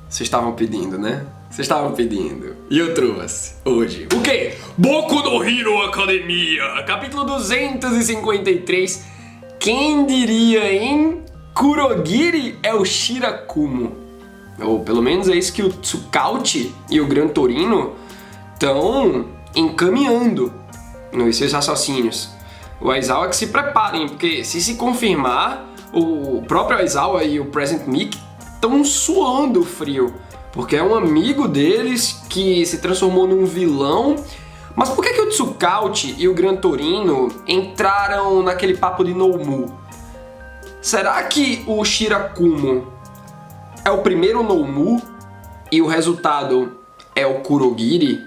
Vocês estavam pedindo, né? Vocês estavam pedindo. E eu trouxe hoje. O quê? Boku no Hero Academia, capítulo 253. Quem diria, hein? Kurogiri é o Shirakumo. Ou pelo menos é isso que o Tsukauchi e o Gran Torino estão encaminhando nos seus raciocínios. O Aizawa que se preparem, porque se confirmar, o próprio Aizawa e o Present Mic estão suando frio. Porque é um amigo deles que se transformou num vilão. Mas por que o Tsukauchi e o Gran Torino entraram naquele papo de Nomu? Será que o Shirakumo é o primeiro Nomu e o resultado é o Kurogiri?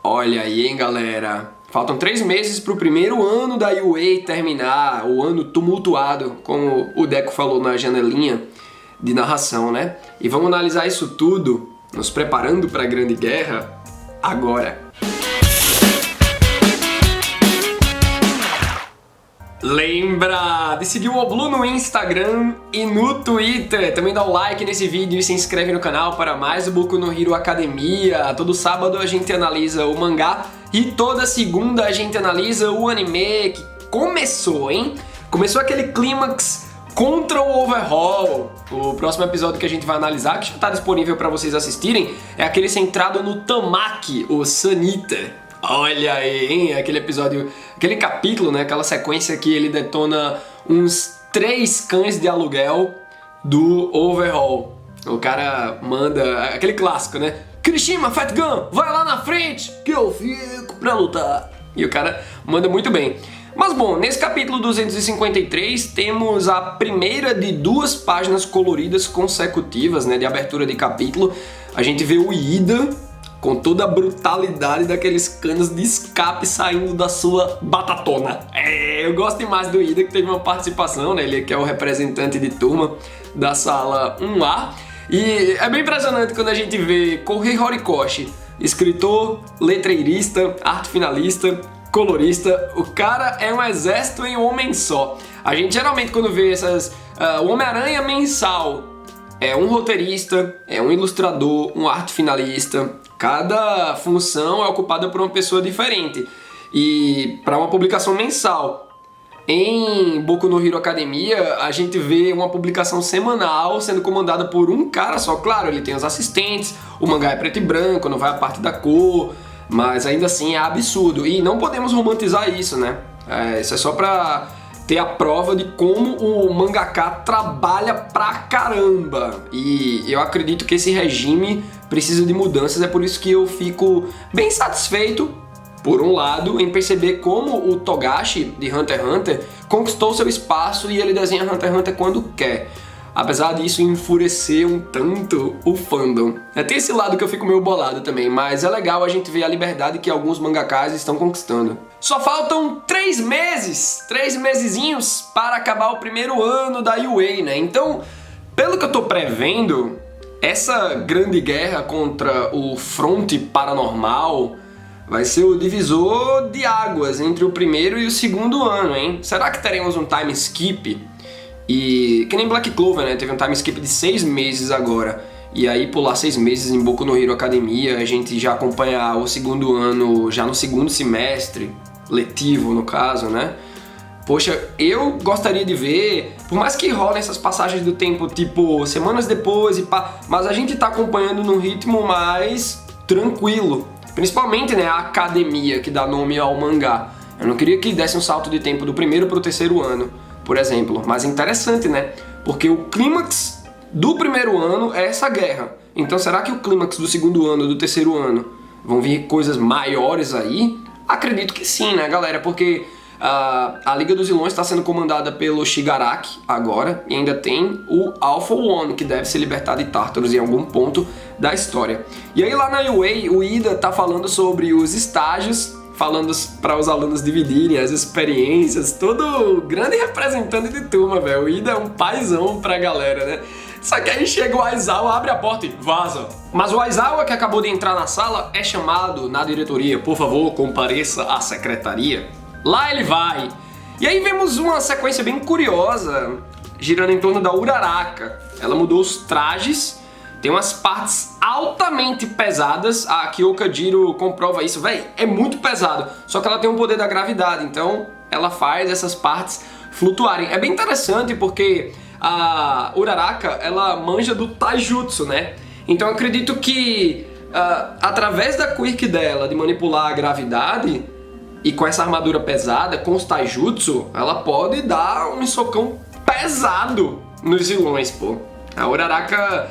Olha aí, hein, galera. Faltam 3 meses para o primeiro ano da UA terminar, o ano tumultuado, como o Deco falou na janelinha de narração, né? E vamos analisar isso tudo, nos preparando para a Grande Guerra, agora. Lembra de seguir o Oblu no Instagram e no Twitter. Também dá o like nesse vídeo e se inscreve no canal para mais do Boku no Hero Academia. Todo sábado a gente analisa o mangá e toda segunda a gente analisa o anime que começou, hein? Começou aquele clímax contra o Overhaul. O próximo episódio que a gente vai analisar, que já está disponível para vocês assistirem, é aquele centrado no Tamaki, o Sanita. Olha aí, hein? Aquele episódio, aquele capítulo, né? Aquela sequência que ele detona uns 3 cães de aluguel do Overhaul. O cara manda, aquele clássico, né? Kirishima, Fat Gun, vai lá na frente que eu fico pra lutar. E o cara manda muito bem. Mas bom, nesse capítulo 253 temos a primeira de 2 páginas coloridas consecutivas, né? De abertura de capítulo. A gente vê o Ida com toda a brutalidade daqueles canos de escape saindo da sua batatona. Eu gosto demais do Ida, que teve uma participação, né? Ele que é o representante de turma da sala 1A. E é bem impressionante quando a gente vê Kohei Horikoshi, escritor, letreirista, arte finalista, colorista. O cara é um exército em um homem só. A gente geralmente quando vê essas... o Homem-Aranha mensal é um roteirista, é um ilustrador, um arte finalista. Cada função é ocupada por uma pessoa diferente. E para uma publicação mensal, em Boku no Hero Academia, a gente vê uma publicação semanal sendo comandada por um cara só. Claro, ele tem os assistentes, o mangá é preto e branco, não vai a parte da cor, mas ainda assim é absurdo. E não podemos romantizar isso, né? Isso é só pra ter a prova de como o mangaka trabalha pra caramba. E eu acredito que esse regime precisa de mudanças, é por isso que eu fico bem satisfeito, por um lado, em perceber como o Togashi de Hunter x Hunter conquistou seu espaço e ele desenha Hunter x Hunter quando quer. Apesar disso enfurecer um tanto o fandom. Tem esse lado que eu fico meio bolado também, mas é legal a gente ver a liberdade que alguns mangakas estão conquistando. Só faltam 3 meses, 3 mesezinhos para acabar o primeiro ano da UA, né? Então, pelo que eu tô prevendo, essa grande guerra contra o Fronte Paranormal vai ser o divisor de águas entre o primeiro e o segundo ano, hein? Será que teremos um time skip? E que nem Black Clover, né? Teve um time skip de 6 meses agora. E aí pular 6 meses em Boku no Hero Academia, a gente já acompanhar o segundo ano já no segundo semestre, letivo no caso, né? Poxa, eu gostaria de ver, por mais que rolem essas passagens do tempo, tipo, semanas depois e pá, mas a gente tá acompanhando num ritmo mais tranquilo. Principalmente, né, a academia que dá nome ao mangá. Eu não queria que desse um salto de tempo do primeiro pro terceiro ano, por exemplo. Mas interessante, né? Porque o clímax do primeiro ano é essa guerra. Então será que o clímax do segundo ano, do terceiro ano, vão vir coisas maiores aí? Acredito que sim, né, galera? Porque a Liga dos Vilões está sendo comandada pelo Shigaraki agora, e ainda tem o Alpha One, que deve se libertar de Tartarus em algum ponto da história. E aí lá na UA, o Ida tá falando sobre os estágios, falando para os alunos dividirem as experiências, todo grande representante de turma, velho. O Ida é um paizão pra galera, né? Só que aí chega o Aizawa, abre a porta e vaza. Mas o Aizawa, que acabou de entrar na sala, é chamado na diretoria. Por favor, compareça à secretaria. Lá ele vai. E aí vemos uma sequência bem curiosa, girando em torno da Uraraka. Ela mudou os trajes Tem umas partes altamente pesadas, a Kyokajiro comprova isso, véi, é muito pesado, só que ela tem o poder da gravidade, então ela faz essas partes flutuarem. É bem interessante porque a Uraraka, ela manja do taijutsu, né? Então eu acredito que através da quirk dela de manipular a gravidade e com essa armadura pesada, com os taijutsu, ela pode dar um socão pesado nos vilões, pô. A Uraraka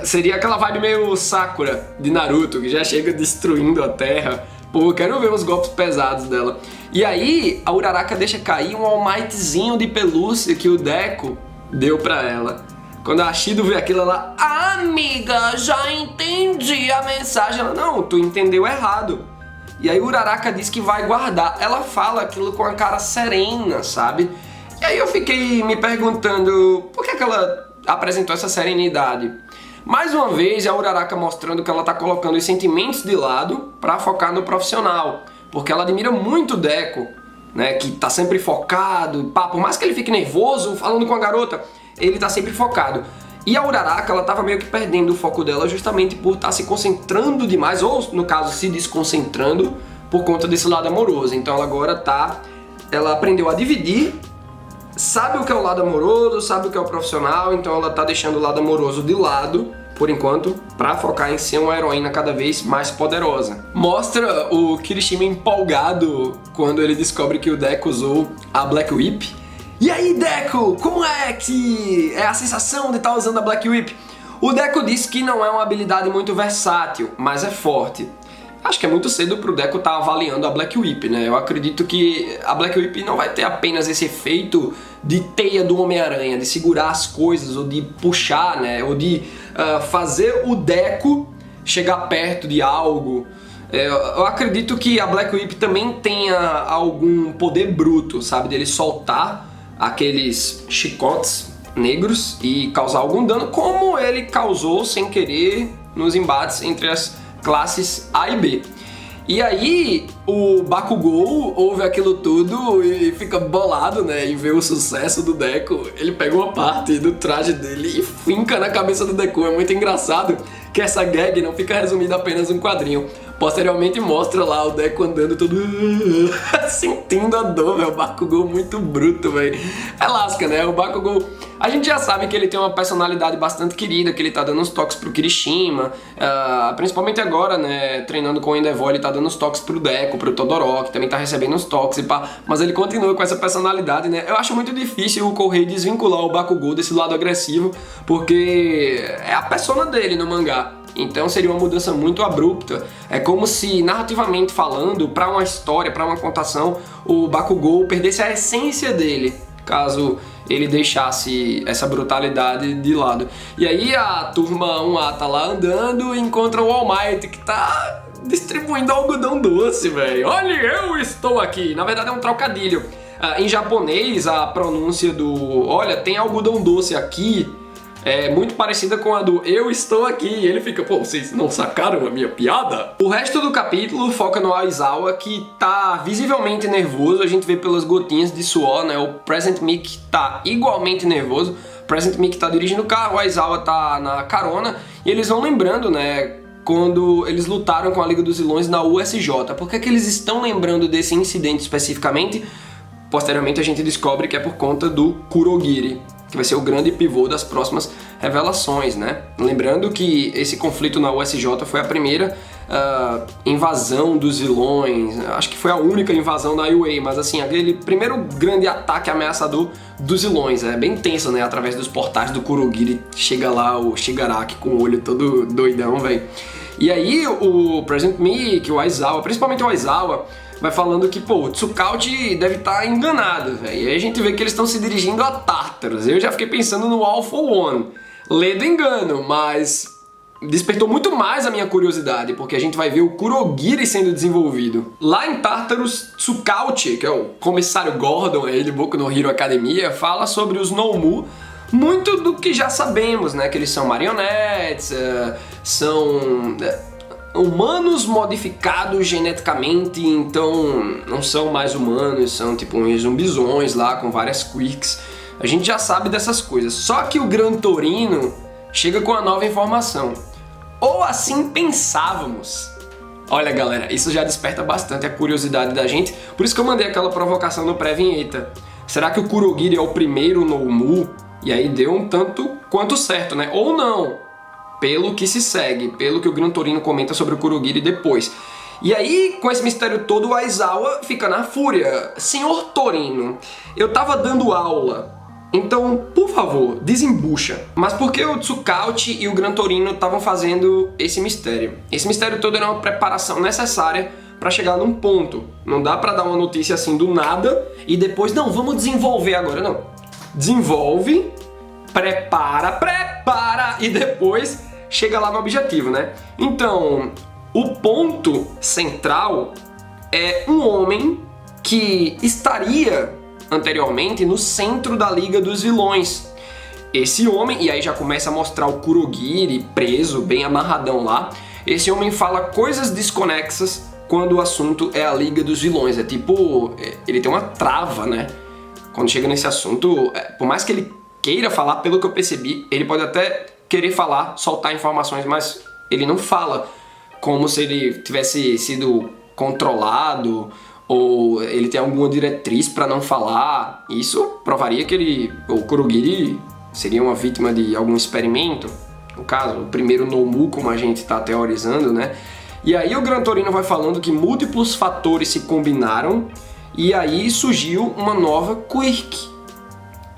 seria aquela vibe meio Sakura de Naruto, que já chega destruindo a terra. Pô, eu quero ver os golpes pesados dela. E aí, a Uraraka deixa cair um All Mightzinho de pelúcia que o Deku deu pra ela. Quando a Shido vê aquilo, ela... Amiga, já entendi a mensagem. Ela, não, tu entendeu errado. E aí o Uraraka diz que vai guardar. Ela fala aquilo com a cara serena, sabe? E aí eu fiquei me perguntando por que ela apresentou essa serenidade. Mais uma vez, a Uraraka mostrando que ela tá colocando os sentimentos de lado pra focar no profissional. Porque ela admira muito o Deku, né? Que tá sempre focado. Pá, por mais que ele fique nervoso falando com a garota, ele tá sempre focado. E a Uraraka, ela tava meio que perdendo o foco dela justamente por estar se concentrando demais, ou no caso, se desconcentrando por conta desse lado amoroso. Então ela agora ela aprendeu a dividir, sabe o que é o lado amoroso, sabe o que é o profissional, então ela tá deixando o lado amoroso de lado, por enquanto, pra focar em ser uma heroína cada vez mais poderosa. Mostra o Kirishima empolgado quando ele descobre que o Deku usou a Black Whip. E aí, Deku, como é que é a sensação de estar usando a Black Whip? O Deku disse que não é uma habilidade muito versátil, mas é forte. Acho que é muito cedo pro Deku estar avaliando a Black Whip, né? Eu acredito que a Black Whip não vai ter apenas esse efeito de teia do Homem-Aranha, de segurar as coisas, ou de puxar, né? Ou de fazer o Deku chegar perto de algo. Eu acredito que a Black Whip também tenha algum poder bruto, sabe? Dele soltar aqueles chicotes negros e causar algum dano, como ele causou sem querer nos embates entre as classes A e B. E aí o Bakugou ouve aquilo tudo e fica bolado, né, em ver o sucesso do Deku. Ele pega uma parte do traje dele e finca na cabeça do Deku. É muito engraçado que essa gag não fica resumida apenas em um quadrinho. Posteriormente mostra lá o Deku andando todo sentindo a dor, velho. O Bakugou muito bruto, velho. É lasca, né? O Bakugou, a gente já sabe que ele tem uma personalidade bastante querida, que ele tá dando uns toques pro Kirishima, principalmente agora, né, treinando com o Endeavor, ele tá dando uns toques pro Deku, pro Todoroki, também tá recebendo uns toques e pá, mas ele continua com essa personalidade, né? Eu acho muito difícil o Kohei desvincular o Bakugou desse lado agressivo, porque é a persona dele no mangá. Então seria uma mudança muito abrupta. É como se, narrativamente falando, para uma história, para uma contação, o Bakugou perdesse a essência dele, caso ele deixasse essa brutalidade de lado. E aí a turma 1A tá lá andando e encontra o All Might, que tá distribuindo algodão doce, velho. Olha, eu estou aqui. Na verdade é um trocadilho. Em japonês, a pronúncia do olha, tem algodão doce aqui é muito parecida com a do eu estou aqui. E ele fica, pô, vocês não sacaram a minha piada? O resto do capítulo foca no Aizawa, que tá visivelmente nervoso. A gente vê pelas gotinhas de suor, né? O Present Mic tá igualmente nervoso. O Present Mic tá dirigindo o carro, o Aizawa tá na carona. E eles vão lembrando, né, quando eles lutaram com a Liga dos Vilões na USJ. Por que que eles estão lembrando desse incidente especificamente? Posteriormente a gente descobre que é por conta do Kurogiri, que vai ser o grande pivô das próximas revelações, né? Lembrando que esse conflito na USJ foi a primeira invasão dos vilões, acho que foi a única invasão da UA, mas assim, aquele primeiro grande ataque ameaçador dos vilões, é bem tenso, né? Através dos portais do Kurogiri, chega lá o Shigaraki com o olho todo doidão, velho. E aí o Present Mic, o Aizawa, principalmente o Aizawa, vai falando que, pô, o Tsukaute deve estar enganado, velho. E aí a gente vê que eles estão se dirigindo a Tartarus. Eu já fiquei pensando no All for One. Lê do engano, mas despertou muito mais a minha curiosidade, porque a gente vai ver o Kurogiri sendo desenvolvido. Lá em Tartarus, Tsukaute, que é o comissário Gordon aí de Boku no Hero Academia, fala sobre os Nomu, muito do que já sabemos, né? Que eles são marionetes, são humanos modificados geneticamente, então não são mais humanos, são tipo uns zumbizões lá com várias quirks. A gente já sabe dessas coisas. Só que o Gran Torino chega com a nova informação. Ou assim pensávamos. Olha, galera, isso já desperta bastante a curiosidade da gente, por isso que eu mandei aquela provocação no pré-vinheta. Será que o Kurogiri é o primeiro Nomu? E aí deu um tanto quanto certo, né? Ou não, pelo que se segue, pelo que o Gran Torino comenta sobre o Kurogiri depois. E aí, com esse mistério todo, o Aizawa fica na fúria. Senhor Torino, eu tava dando aula, então, por favor, desembucha. Mas por que o Tsukauchi e o Gran Torino estavam fazendo esse mistério? Esse mistério todo era uma preparação necessária para chegar num ponto. Não dá para dar uma notícia assim do nada e depois, não, vamos desenvolver agora, não. Desenvolve, prepara e depois chega lá no objetivo, né? Então, o ponto central é um homem que estaria anteriormente no centro da Liga dos Vilões. Esse homem, e aí já começa a mostrar o Kurogiri preso, bem amarradão lá. Esse homem fala coisas desconexas quando o assunto é a Liga dos Vilões. É tipo, ele tem uma trava, né? Quando chega nesse assunto, por mais que ele queira falar, pelo que eu percebi, ele pode até querer falar, soltar informações, mas ele não fala como se ele tivesse sido controlado ou ele tem alguma diretriz para não falar. Isso provaria que o Kurogiri seria uma vítima de algum experimento, no caso, o primeiro Nomu, como a gente está teorizando, né? E aí o Gran Torino vai falando que múltiplos fatores se combinaram e aí surgiu uma nova quirk.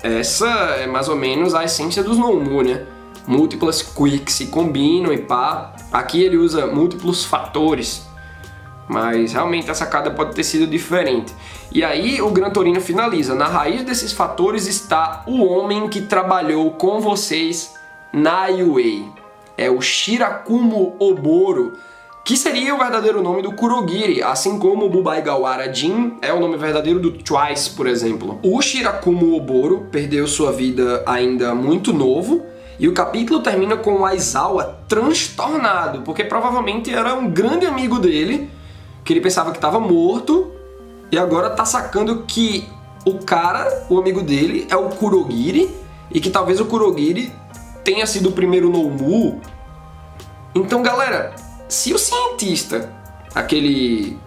Essa é mais ou menos a essência dos Nomu, né? Múltiplas quirks se combinam e pá. Aqui ele usa múltiplos fatores, mas realmente a sacada pode ter sido diferente. E aí o Gran Torino finaliza: na raiz desses fatores está o homem que trabalhou com vocês na UA. É o Shirakumo Oboro, que seria o verdadeiro nome do Kurogiri, assim como o Bubaigawara Jin é o nome verdadeiro do Twice, por exemplo. O Shirakumo Oboro perdeu sua vida ainda muito novo, e o capítulo termina com o Aizawa transtornado, porque provavelmente era um grande amigo dele, que ele pensava que estava morto, e agora tá sacando que o amigo dele, é o Kurogiri, e que talvez o Kurogiri tenha sido o primeiro Nomu. Então, galera, se o cientista, aquele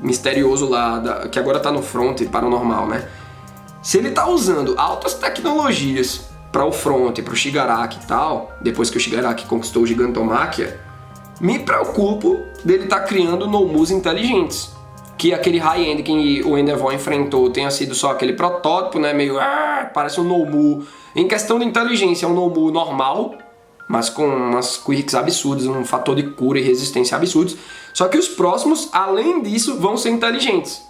misterioso lá, que agora tá no front paranormal, né? Se ele tá usando altas tecnologias para o front, para o Shigaraki e tal, depois que o Shigaraki conquistou o Gigantomachia, me preocupo dele estar criando Nomus inteligentes. Que aquele high-end que o Endeavor enfrentou tenha sido só aquele protótipo, né? Meio, parece um Nomu. Em questão de inteligência, é um Nomu normal, mas com umas quirks absurdas, um fator de cura e resistência absurdos. Só que os próximos, além disso, vão ser inteligentes.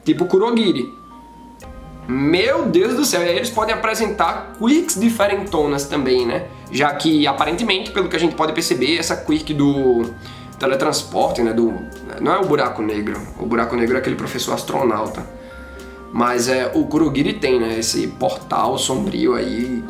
Tipo Kurogiri. Meu Deus do céu, e aí eles podem apresentar quirks diferentonas também, né? Já que, aparentemente, pelo que a gente pode perceber, essa quirk do teletransporte, né? Não é o buraco negro. O buraco negro é aquele professor astronauta. Mas o Kurogiri tem, né? Esse portal sombrio aí,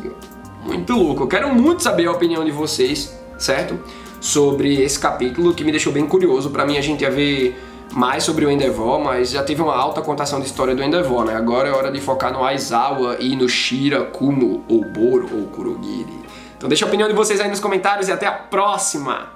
muito louco. Eu quero muito saber a opinião de vocês, certo? Sobre esse capítulo, que me deixou bem curioso. Pra mim, a gente ia ver mais sobre o Endeavor, mas já teve uma alta contação de história do Endeavor, né? Agora é hora de focar no Aizawa e no Shirakumo Oboro ou Kurogiri. Então deixa a opinião de vocês aí nos comentários e até a próxima!